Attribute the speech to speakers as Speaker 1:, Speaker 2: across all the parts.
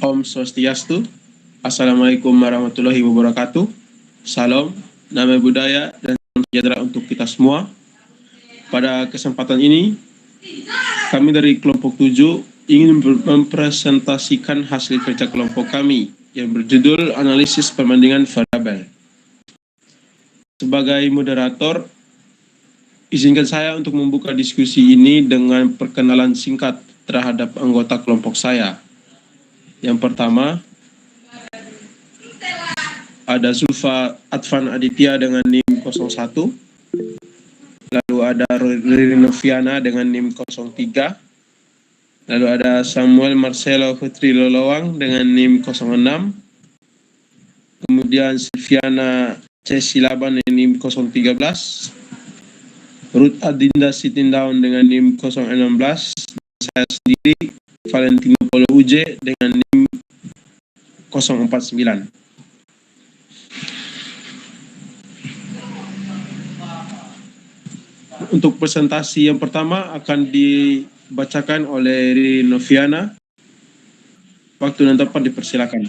Speaker 1: Om Swastiastu. Assalamualaikum warahmatullahi wabarakatuh. Salam, nama budaya, dan salam sejahtera untuk kita semua. Pada kesempatan ini, kami dari kelompok 7 ingin mempresentasikan hasil kerja kelompok kami yang berjudul Analisis Perbandingan Variabel. Sebagai moderator, izinkan saya untuk membuka diskusi ini dengan perkenalan singkat terhadap anggota kelompok saya. Yang pertama, ada Zulfa Advan Aditya dengan NIM 01, lalu ada Riri Noviana dengan NIM 03, lalu ada Samuel Marcelo Putri Lolowang dengan NIM 06, kemudian Silviana C. Silaban dengan NIM 013, Ruth Adinda Sitindaun dengan NIM 016, saya sendiri Valentino Polo Uje dengan NIM 049. Untuk presentasi yang pertama akan dibacakan oleh Riri Noviana. Waktu dan tempat dipersilakan.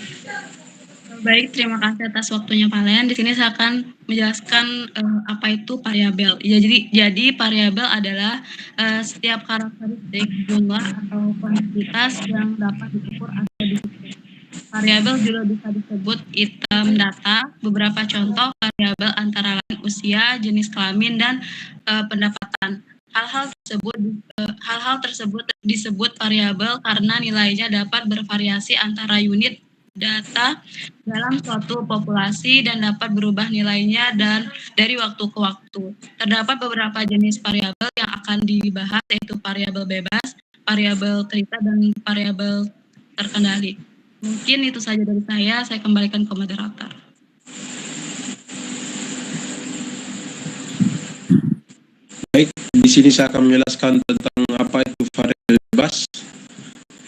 Speaker 2: Baik, terima kasih atas waktunya kalian. Di sini saya akan menjelaskan apa itu variabel. Ya, jadi variabel adalah setiap karakteristik, jumlah atau kuantitas yang dapat diukur atau dihitung. Variabel juga bisa disebut item data. Beberapa contoh variabel antara lain usia, jenis kelamin, dan pendapatan. Hal-hal tersebut disebut variabel karena nilainya dapat bervariasi antara unit data dalam suatu populasi dan dapat berubah nilainya dan dari waktu ke waktu. Terdapat beberapa jenis variabel yang akan dibahas, yaitu variabel bebas, variabel terikat, dan variabel terkendali. Mungkin itu saja dari saya kembalikan ke moderator.
Speaker 1: Baik, di sini saya akan menjelaskan tentang apa itu variabel bebas.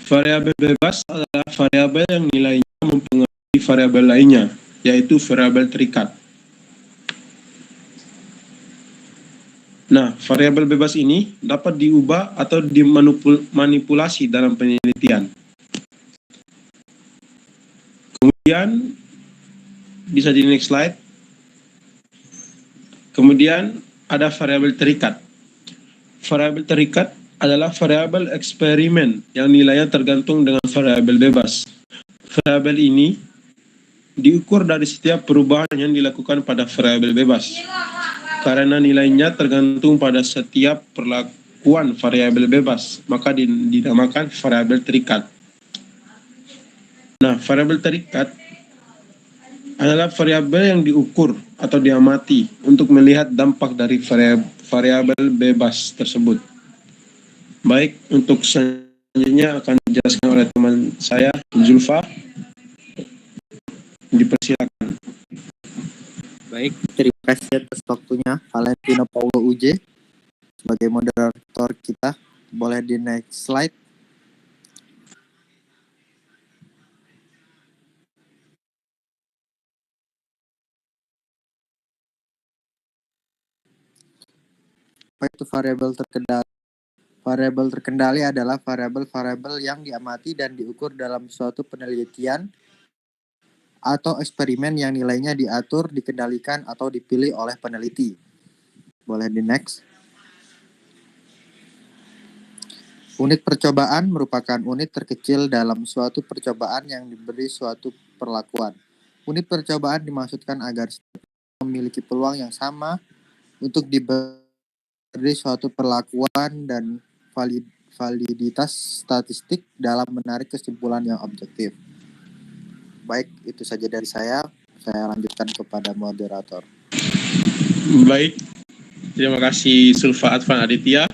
Speaker 1: Variabel bebas adalah variabel yang nilainya mempengaruhi variabel lainnya, yaitu variabel terikat. Nah, variabel bebas ini dapat diubah atau dimanipulasi dalam penelitian. Kemudian, bisa di next slide. Kemudian, ada variabel terikat. Variabel terikat adalah variabel eksperimen yang nilainya tergantung dengan variabel bebas. Variabel ini diukur dari setiap perubahan yang dilakukan pada variabel bebas, karena nilainya tergantung pada setiap perlakuan variabel bebas, maka dinamakan variabel terikat. Nah, variabel terikat adalah variabel yang diukur atau diamati untuk melihat dampak dari variabel bebas tersebut. Baik, untuk selanjutnya akan dijelaskan oleh teman saya, Zulfa. Dipersilakan.
Speaker 3: Baik, terima kasih atas waktunya Valentino Paulo Uje sebagai moderator kita. Boleh di next slide. Apa itu variabel terkendali? Variabel terkendali adalah variabel-variabel yang diamati dan diukur dalam suatu penelitian atau eksperimen yang nilainya diatur, dikendalikan, atau dipilih oleh peneliti. Boleh di next. Unit percobaan merupakan unit terkecil dalam suatu percobaan yang diberi suatu perlakuan. Unit percobaan dimaksudkan agar setiap memiliki peluang yang sama untuk diberi suatu perlakuan dan validitas statistik dalam menarik kesimpulan yang objektif. Baik, itu saja dari saya. Saya lanjutkan kepada moderator.
Speaker 1: Baik, terima kasih Zulfa Advan Aditya.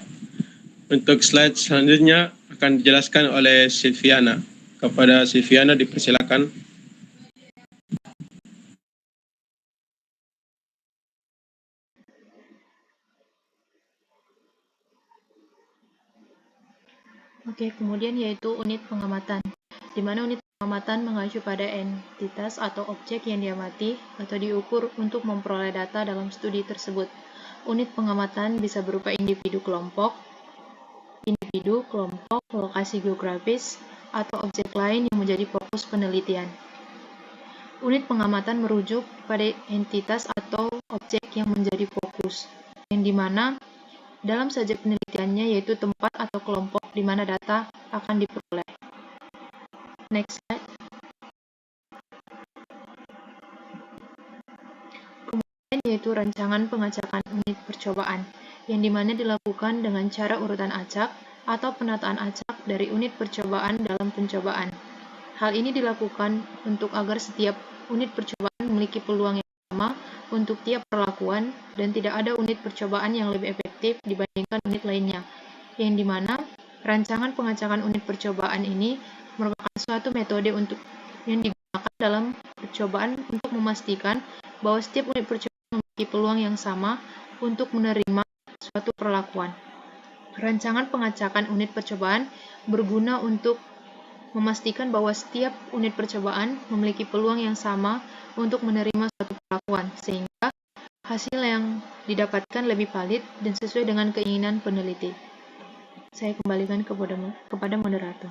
Speaker 1: Untuk slide selanjutnya akan dijelaskan oleh Silviana. Kepada Silviana dipersilakan.
Speaker 4: Oke, kemudian yaitu unit pengamatan, di mana unit pengamatan mengacu pada entitas atau objek yang diamati atau diukur untuk memperoleh data dalam studi tersebut. Unit pengamatan bisa berupa individu, kelompok, lokasi geografis, atau objek lain yang menjadi fokus penelitian. Unit pengamatan merujuk pada entitas atau objek yang menjadi fokus, yang dimana dalam subjek penelitiannya yaitu tempat atau kelompok di mana data akan diperoleh. Next slide. Kemudian yaitu rancangan pengacakan unit percobaan, yang dimana dilakukan dengan cara urutan acak atau penataan acak dari unit percobaan dalam pencobaan. Hal ini dilakukan untuk agar setiap unit percobaan memiliki peluang yang sama untuk tiap perlakuan dan tidak ada unit percobaan yang lebih efektif dibandingkan unit lainnya, yang dimana rancangan pengacakan unit percobaan ini merupakan suatu metode yang digunakan dalam percobaan untuk memastikan bahwa setiap unit percobaan memiliki peluang yang sama untuk menerima suatu perlakuan. Rancangan pengacakan unit percobaan berguna untuk memastikan bahwa setiap unit percobaan memiliki peluang yang sama untuk menerima suatu perlakuan, sehingga hasil yang didapatkan lebih valid dan sesuai dengan keinginan peneliti. Saya kembalikan kepada moderator.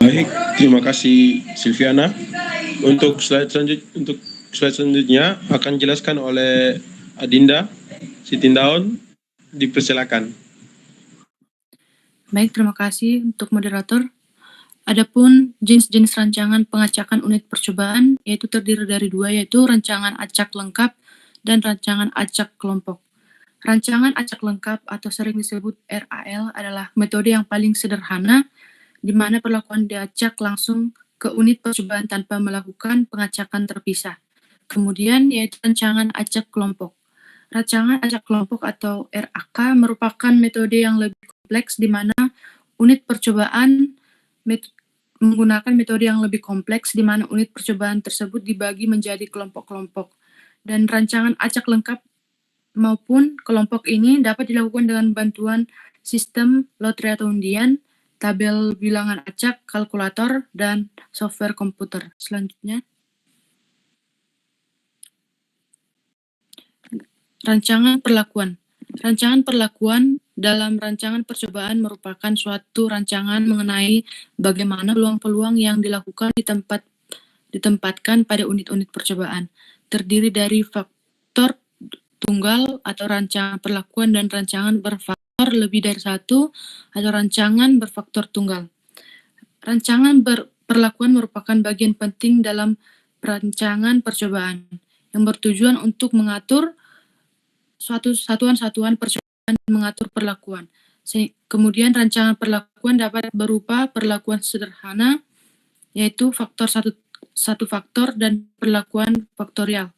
Speaker 1: Baik, terima kasih Silviana. Untuk slide selanjutnya akan dijelaskan oleh Adinda Sitindaun. Dipersilakan.
Speaker 5: Baik, terima kasih untuk moderator. Adapun jenis-jenis rancangan pengacakan unit percobaan yaitu terdiri dari dua, yaitu rancangan acak lengkap dan rancangan acak kelompok. Rancangan acak lengkap atau sering disebut RAL adalah metode yang paling sederhana di mana perlakuan diacak langsung ke unit percobaan tanpa melakukan pengacakan terpisah. Kemudian yaitu rancangan acak kelompok. Rancangan acak kelompok atau RAK merupakan metode yang lebih kompleks di mana unit percobaan menggunakan metode yang lebih kompleks di mana unit percobaan tersebut dibagi menjadi kelompok-kelompok. Dan rancangan acak lengkap maupun kelompok ini dapat dilakukan dengan bantuan sistem loteria atau undian, tabel bilangan acak, kalkulator, dan software komputer. Selanjutnya, rancangan perlakuan. Rancangan perlakuan dalam rancangan percobaan merupakan suatu rancangan mengenai bagaimana peluang-peluang yang dilakukan ditempatkan pada unit-unit percobaan. Terdiri dari faktor tunggal atau rancangan perlakuan dan rancangan berfaktor lebih dari satu atau rancangan berfaktor tunggal. Rancangan perlakuan merupakan bagian penting dalam perancangan percobaan yang bertujuan untuk mengatur suatu satuan-satuan percobaan dan mengatur perlakuan. Kemudian rancangan perlakuan dapat berupa perlakuan sederhana, yaitu faktor satu faktor dan perlakuan faktorial.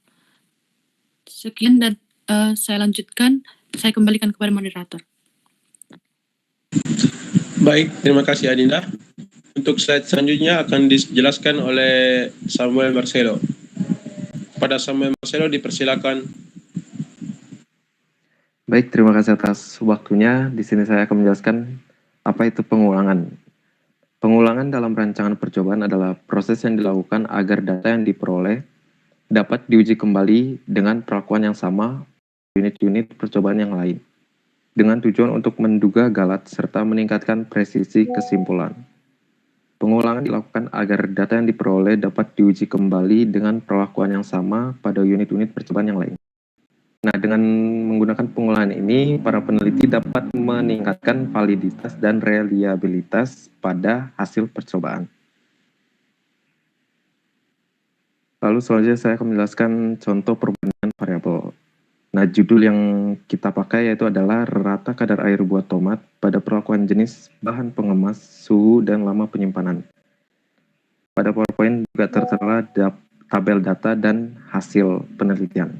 Speaker 5: Sekian dan saya lanjutkan. Saya kembalikan kepada moderator.
Speaker 1: Baik, terima kasih Adinda. Untuk slide selanjutnya akan dijelaskan oleh Samuel Marcelo. Pada Samuel Marcelo dipersilakan.
Speaker 6: Baik, terima kasih atas waktunya. Di sini saya akan menjelaskan apa itu pengulangan. Pengulangan dalam rancangan percobaan adalah proses yang dilakukan agar data yang diperoleh dapat diuji kembali dengan perlakuan yang sama unit-unit percobaan yang lain, dengan tujuan untuk menduga galat serta meningkatkan presisi kesimpulan. Pengulangan dilakukan agar data yang diperoleh dapat diuji kembali dengan perlakuan yang sama pada unit-unit percobaan yang lain. Nah, dengan menggunakan pengulangan ini, para peneliti dapat meningkatkan validitas dan reliabilitas pada hasil percobaan. Lalu selanjutnya saya akan menjelaskan contoh perbandingan variabel. Nah, judul yang kita pakai yaitu adalah rata kadar air buah tomat pada perlakuan jenis, bahan pengemas, suhu, dan lama penyimpanan. Pada PowerPoint juga tertera tabel data dan hasil penelitian.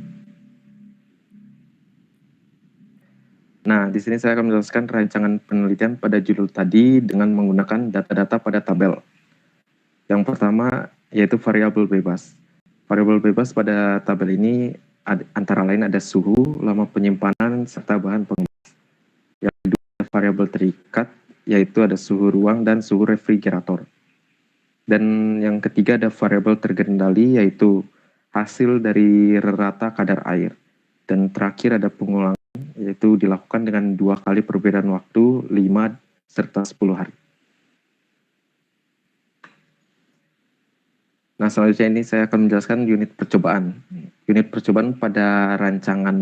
Speaker 6: Nah, di sini saya akan menjelaskan rancangan penelitian pada judul tadi dengan menggunakan data-data pada tabel. Yang pertama yaitu variabel bebas. Variabel bebas pada tabel ini antara lain ada suhu, lama penyimpanan, serta bahan pengemas. Yang kedua variabel terikat, yaitu ada suhu ruang dan suhu refrigerator. Dan yang ketiga ada variabel terkendali, yaitu hasil dari rata kadar air. Dan terakhir ada pengulangan yaitu dilakukan dengan 2 kali perbedaan waktu 5 serta 10 hari. Nah, selanjutnya ini saya akan menjelaskan unit percobaan. Unit percobaan pada rancangan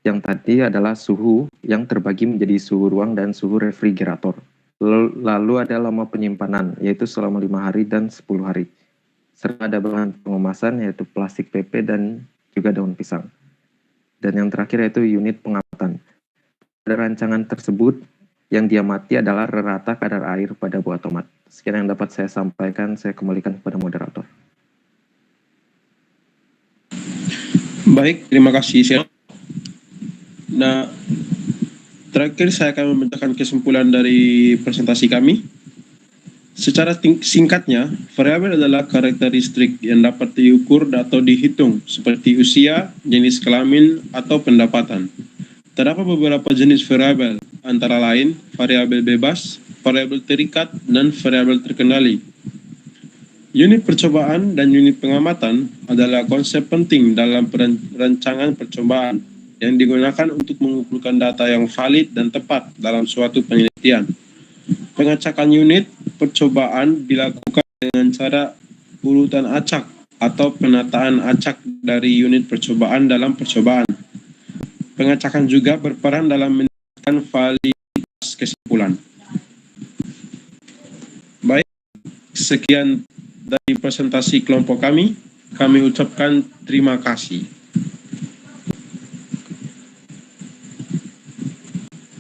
Speaker 6: yang tadi adalah suhu yang terbagi menjadi suhu ruang dan suhu refrigerator. Lalu ada lama penyimpanan, yaitu selama 5 hari dan 10 hari. Serta ada bahan pengemasan, yaitu plastik PP dan juga daun pisang. Dan yang terakhir yaitu unit pengamatan. Pada rancangan tersebut, yang diamati adalah rata kadar air pada buah tomat. Sekian yang dapat saya sampaikan, saya kembalikan kepada moderator.
Speaker 1: Baik, terima kasih. Nah, terakhir saya akan membacakan kesimpulan dari presentasi kami. Secara singkatnya, variabel adalah karakteristik yang dapat diukur atau dihitung, seperti usia, jenis kelamin, atau pendapatan. Terdapat beberapa jenis variabel, antara lain variabel bebas, variabel terikat, dan variabel terkendali. Unit percobaan dan unit pengamatan adalah konsep penting dalam rancangan percobaan yang digunakan untuk mengumpulkan data yang valid dan tepat dalam suatu penelitian. Pengacakan unit percobaan dilakukan dengan cara urutan acak atau penataan acak dari unit percobaan dalam percobaan. Pengacakan juga berperan dalam menentukan validitas kesimpulan. Baik, sekian dari presentasi kelompok kami. Kami ucapkan terima kasih.